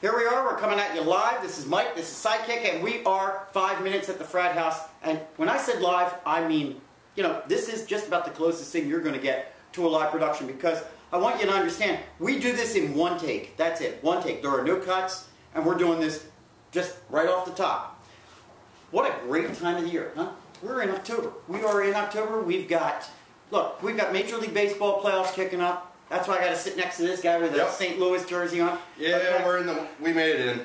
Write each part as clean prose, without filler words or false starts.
Here we are, we're coming at you live. This is Mike, this is Sidekick, and we are 5 minutes at the Frat House. And when I said live, I mean, you know, this is just about the closest thing you're going to get to a live production, because I want you to understand, we do this in one take. That's it, one take. There are no cuts, and we're doing this just right off the top. What a great time of the year, huh? We're in October. We are in October. We've got, look, we've got Major League Baseball playoffs kicking up. That's why I got to sit next to this guy with a St. Louis jersey on. Yeah, okay. We made it in.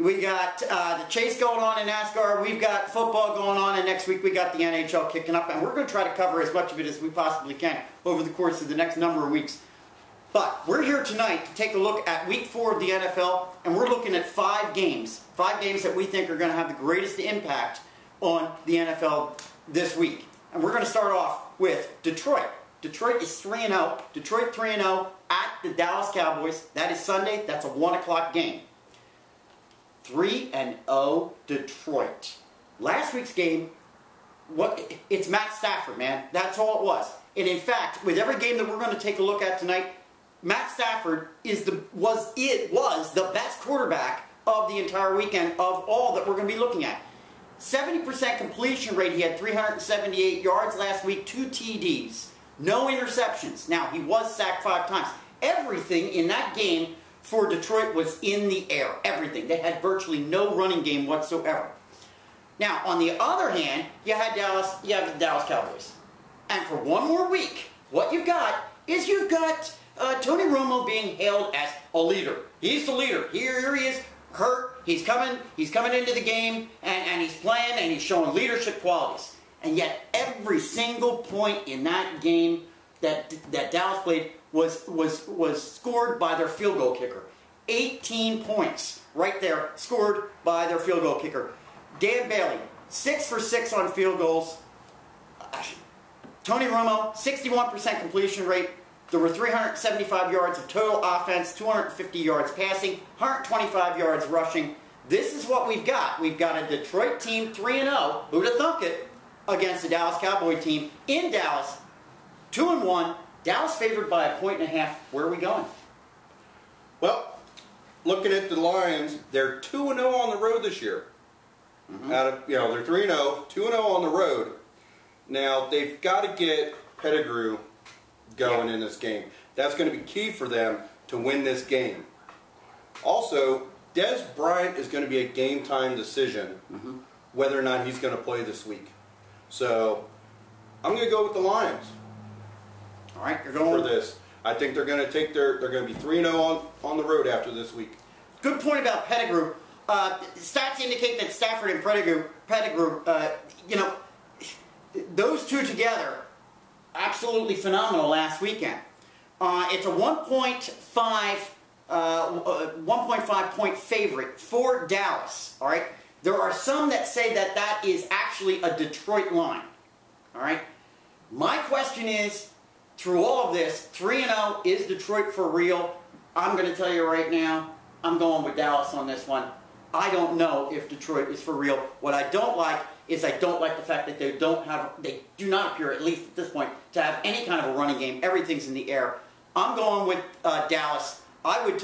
We got the chase going on in NASCAR. We've got football going on, and next week we got the NHL kicking up. And we're going to try to cover as much of it as we possibly can over the course of the next number of weeks. But we're here tonight to take a look at Week 4 of the NFL, and we're looking at 5 games. 5 games that we think are going to have the greatest impact on the NFL this week. And we're going to start off with Detroit. Detroit is 3-0. Detroit 3-0 at the Dallas Cowboys. That is Sunday. That's a 1 o'clock game. 3-0 Detroit. Last week's game, it's Matt Stafford, man. That's all it was. And in fact, with every game that we're going to take a look at tonight, Matt Stafford was the best quarterback of the entire weekend of all that we're going to be looking at. 70% completion rate. He had 378 yards last week, 2 TDs. No interceptions. Now, he was sacked 5 times. Everything in that game for Detroit was in the air. Everything. They had virtually no running game whatsoever. Now, on the other hand, you have the Dallas Cowboys. And for one more week, what you've got is Tony Romo being hailed as a leader. He's the leader. Here he is, hurt. He's coming into the game, and he's playing, and he's showing leadership qualities. And yet, every single point in that game that Dallas played was scored by their field goal kicker. 18 points right there scored by their field goal kicker. Dan Bailey, 6 for 6 on field goals. Tony Romo, 61% completion rate. There were 375 yards of total offense, 250 yards passing, 125 yards rushing. This is what we've got. We've got a Detroit team 3-0. Who'd have thunk it? Against the Dallas Cowboy team in Dallas, 2-1. Dallas favored by 1.5. Where are we going? Well, looking at the Lions, they're 2-0 on the road this year. They're 3-0, 2-0 on the road. Now they've got to get Pettigrew going in this game. That's going to be key for them to win this game. Also, Dez Bryant is going to be a game time decision whether or not he's going to play this week. So, I'm going to go with the Lions. All right, you're going for this. I think they're going to they're going to be 3-0 on the road after this week. Good point about Pettigrew. Stats indicate that Stafford and Pettigrew, those two together, absolutely phenomenal last weekend. It's a 1.5 point favorite for Dallas. All right. There are some that say that that is actually a Detroit line. All right? My question is, through all of this, 3-0, is Detroit for real? I'm going to tell you right now, I'm going with Dallas on this one. I don't know if Detroit is for real. What I don't like is I don't like the fact that they do not appear, at least at this point, to have any kind of a running game. Everything's in the air. I'm going with Dallas. I would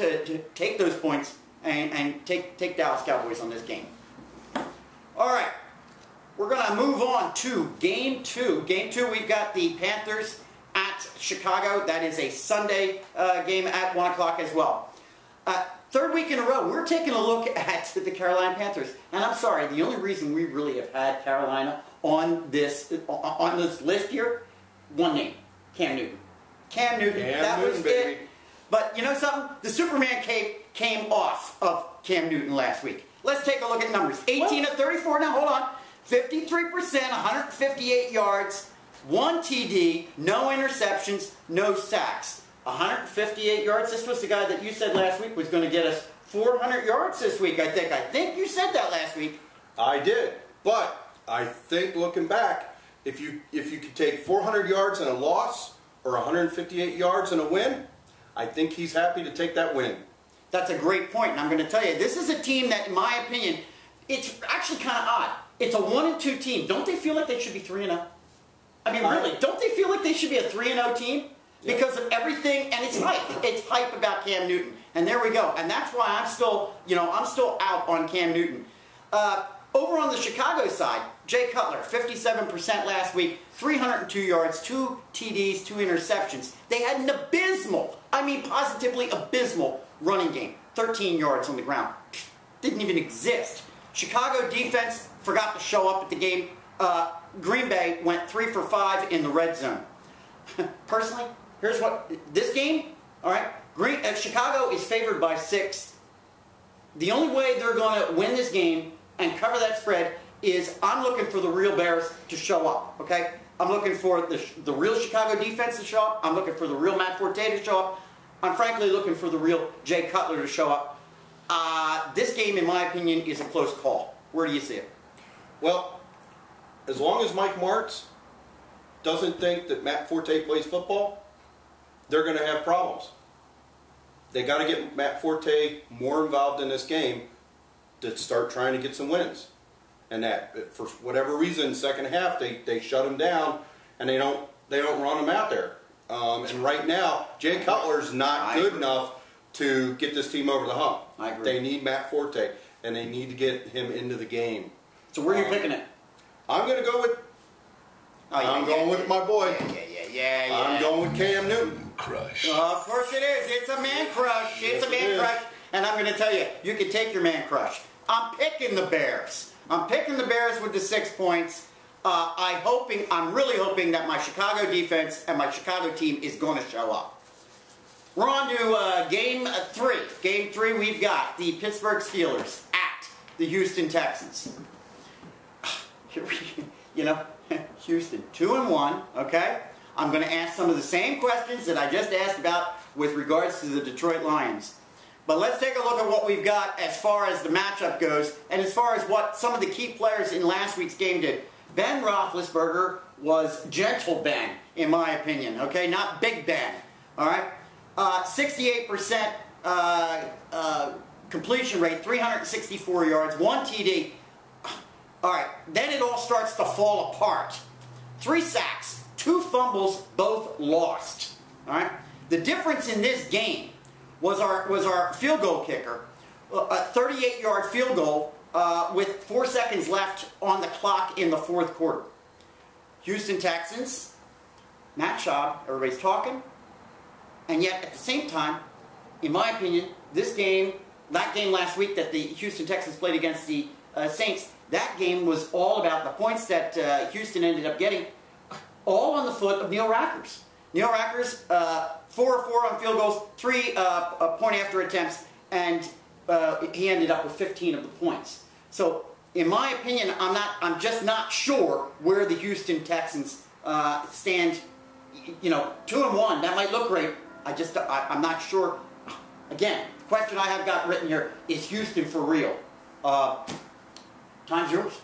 take those points and take Dallas Cowboys on this game. All right, we're going to move on to Game 2. Game 2, we've got the Panthers at Chicago. That is a Sunday game at 1 o'clock as well. 3rd week in a row, we're taking a look at the Carolina Panthers. And I'm sorry, the only reason we really have had Carolina on this list here, one name, Cam Newton. Cam Newton, that was it. But you know something? The Superman cape came off of Cam Newton last week. Let's take a look at numbers. 18 of 34. Now, hold on. 53%, 158 yards, 1 TD, no interceptions, no sacks. 158 yards. This was the guy that you said last week was going to get us 400 yards this week, I think. I think you said that last week. I did. But I think, looking back, if you could take 400 yards and a loss or 158 yards and a win, I think he's happy to take that win. That's a great point, and I'm going to tell you, this is a team that, in my opinion, it's actually kind of odd. It's a 1-2 team. Don't they feel like they should be 3-0? I mean, really, don't they feel like they should be a 3-0 team? because of everything, and it's hype. It's hype about Cam Newton, and there we go. And that's why I'm still out on Cam Newton. Over on the Chicago side, Jay Cutler, 57% last week, 302 yards, 2 TDs, 2 interceptions. They had an abysmal, I mean positively abysmal running game. 13 yards on the ground. Didn't even exist. Chicago defense forgot to show up at the game. Green Bay went 3 for 5 in the red zone. Personally, here's what, this game, all right, Chicago is favored by 6. The only way they're going to win this game and cover that spread is I'm looking for the real Bears to show up, okay? I'm looking for the real Chicago defense to show up. I'm looking for the real Matt Forte to show up. I'm frankly looking for the real Jay Cutler to show up. This game, in my opinion, is a close call. Where do you see it? Well, as long as Mike Martz doesn't think that Matt Forte plays football, they're going to have problems. They got to get Matt Forte more involved in this game to start trying to get some wins. And that, for whatever reason, second half they shut him down and they don't run him out there. And right now, Jay Cutler's not good enough to get this team over the hump. I agree. They need Matt Forte and they need to get him into the game. So where are you picking it? I'm going to go with. I'm going with my boy. Yeah. I'm going with Cam Newton. Crush. Of course it is. It's a man crush. It's a man crush. And I'm going to tell you, you can take your man crush. I'm picking the Bears. I'm picking the Bears with the 6 points. I'm really hoping that my Chicago defense and my Chicago team is going to show up. We're on to Game 3. Game 3, we've got the Pittsburgh Steelers at the Houston Texans. You know, Houston, 2-1, okay? I'm going to ask some of the same questions that I just asked about with regards to the Detroit Lions. But let's take a look at what we've got as far as the matchup goes and as far as what some of the key players in last week's game did. Ben Roethlisberger was gentle Ben, in my opinion, okay? Not Big Ben, all right? 68% completion rate, 364 yards, 1 TD. All right, then it all starts to fall apart. 3 sacks, 2 fumbles, both lost. All right? The difference in this game was our field goal kicker, a 38-yard field goal with 4 seconds left on the clock in the 4th quarter. Houston Texans, Matt Schaub, everybody's talking, and yet at the same time, in my opinion, that game last week that the Houston Texans played against the Saints, that game was all about the points that Houston ended up getting, all on the foot of Neil Rackers. Neil Rackers, 4 of 4 on field goals, 3 point-after attempts, and he ended up with 15 of the points. So, in my opinion, I'm just not sure where the Houston Texans stand. You know, 2-1, that might look great. I'm not sure. Again, the question I have got written here is Houston for real? Time's yours.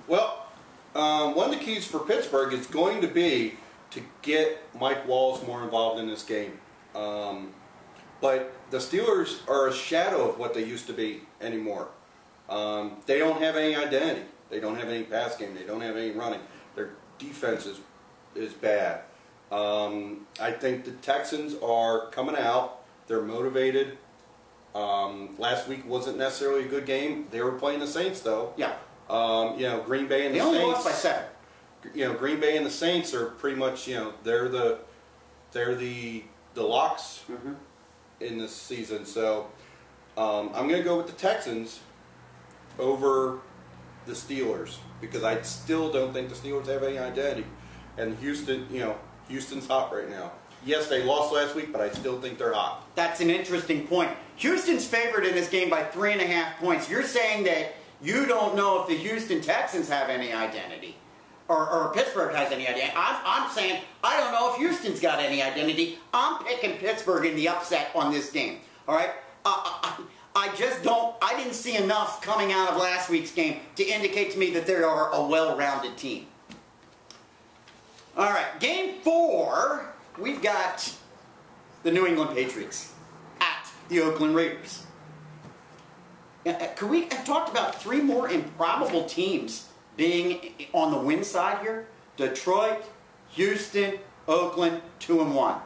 Well, one of the keys for Pittsburgh is going to be to get Mike Walls more involved in this game. But the Steelers are a shadow of what they used to be anymore. They don't have any identity. They don't have any pass game. They don't have any running. Their defense is bad. I think the Texans are coming out. They're motivated. Last week wasn't necessarily a good game. They were playing the Saints, though. Yeah. You know, Green Bay and the Saints. They only lost by 7. You know, Green Bay and the Saints are pretty much, you know, they're the locks in this season. So I'm going to go with the Texans over the Steelers because I still don't think the Steelers have any identity. And Houston, you know, Houston's hot right now. Yes, they lost last week, but I still think they're hot. That's an interesting point. Houston's favored in this game by 3.5 points. You're saying that you don't know if the Houston Texans have any identity. Or Pittsburgh has any identity. I'm saying I don't know if Houston's got any identity. I'm picking Pittsburgh in the upset on this game. All right? I just don't. I didn't see enough coming out of last week's game to indicate to me that they are a well-rounded team. All right, Game 4, we've got the New England Patriots at the Oakland Raiders. Could we have talked about 3 more improbable teams being on the win side here? Detroit, Houston, Oakland, 2-1.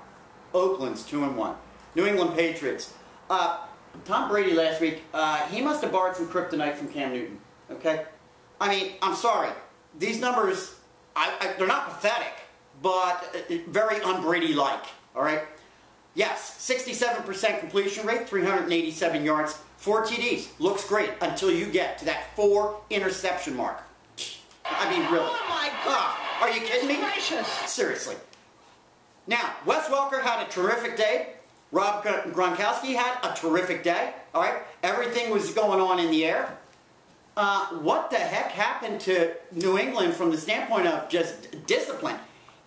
Oakland's 2-1. New England Patriots. Tom Brady last week, he must have borrowed some kryptonite from Cam Newton. Okay? I mean, I'm sorry. These numbers, they're not pathetic, but very un-Brady-like. All right? Yes, 67% completion rate, 387 yards, 4 TDs. Looks great until you get to that 4 interception mark. I mean, really. Oh my God! Are you kidding me? Gracious. Seriously. Now, Wes Welker had a terrific day. Rob Gronkowski had a terrific day. All right? Everything was going on in the air. What the heck happened to New England from the standpoint of just discipline?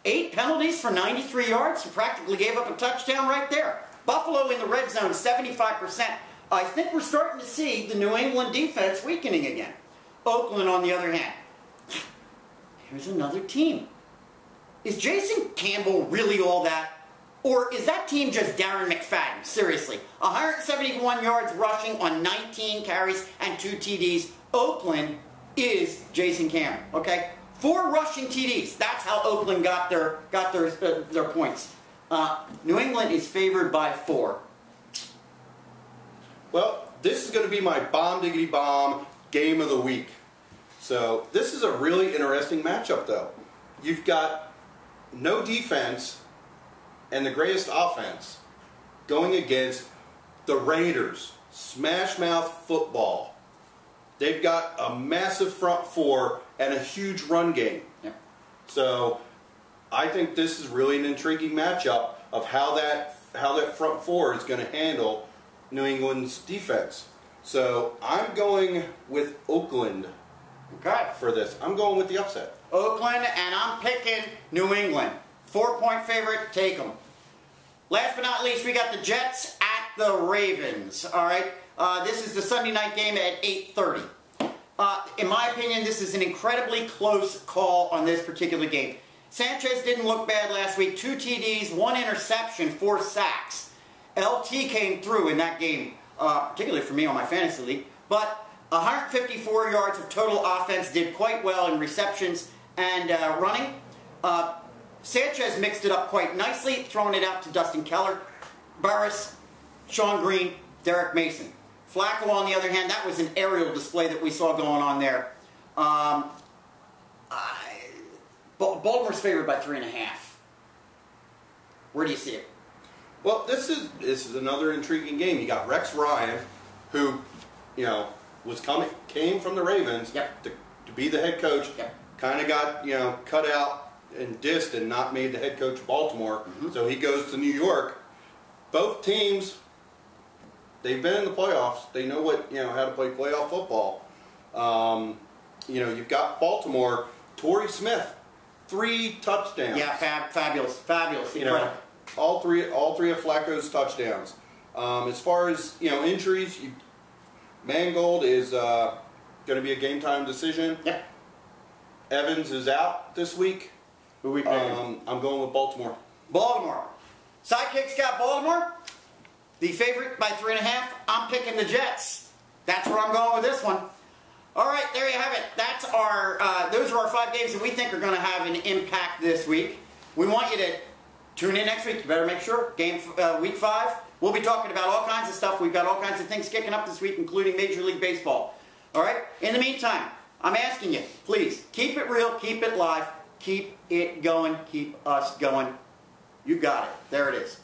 8 penalties for 93 yards. He practically gave up a touchdown right there. Buffalo in the red zone, 75%. I think we're starting to see the New England defense weakening again. Oakland, on the other hand. Here's another team. Is Jason Campbell really all that? Or is that team just Darren McFadden? Seriously. 171 yards rushing on 19 carries and 2 TDs. Oakland is Jason Campbell, okay? 4 rushing TDs. That's how Oakland got their points. New England is favored by 4. Well, this is going to be my bomb diggity bomb game of the week. So this is a really interesting matchup, though. You've got no defense and the greatest offense going against the Raiders. Smash mouth football. They've got a massive front 4 and a huge run game. Yep. So I think this is really an intriguing matchup of how that front 4 is going to handle New England's defense. So I'm going with Oakland for this. I'm going with the upset. Oakland, and I'm picking New England. 4-point favorite, take them. Last but not least, we got the Jets at the Ravens. All right, this is the Sunday night game at 8:30. In my opinion, this is an incredibly close call on this particular game. Sanchez didn't look bad last week. 2 TDs, 1 interception, 4 sacks. LT came through in that game, particularly for me on my fantasy league. But 154 yards of total offense, did quite well in receptions and running. Sanchez mixed it up quite nicely, throwing it out to Dustin Keller, Burris, Sean Green, Derek Mason. Flacco, on the other hand, that was an aerial display that we saw going on there. Baltimore's favored by 3.5. Where do you see it? Well, this is another intriguing game. You got Rex Ryan, who, came from the Ravens to be the head coach. Yep. Kind of got cut out and dissed and not made the head coach of Baltimore. Mm-hmm. So he goes to New York. Both teams, they've been in the playoffs. They know how to play playoff football. You've got Baltimore. Torrey Smith, 3 touchdowns. Yeah, fabulous. All three of Flacco's touchdowns. As far as injuries, Mangold is going to be a game time decision. Yep. Evans is out this week. Who we picking? I'm going with Baltimore. Baltimore. Sidekick's got Baltimore. The favorite by 3.5. I'm picking the Jets. That's where I'm going with this one. All right, there you have it. That's those are our 5 games that we think are going to have an impact this week. We want you to tune in next week. You better make sure. Week 5. We'll be talking about all kinds of stuff. We've got all kinds of things kicking up this week, including Major League Baseball. All right? In the meantime, I'm asking you, please, keep it real, keep it live, keep it going, keep us going. You got it. There it is.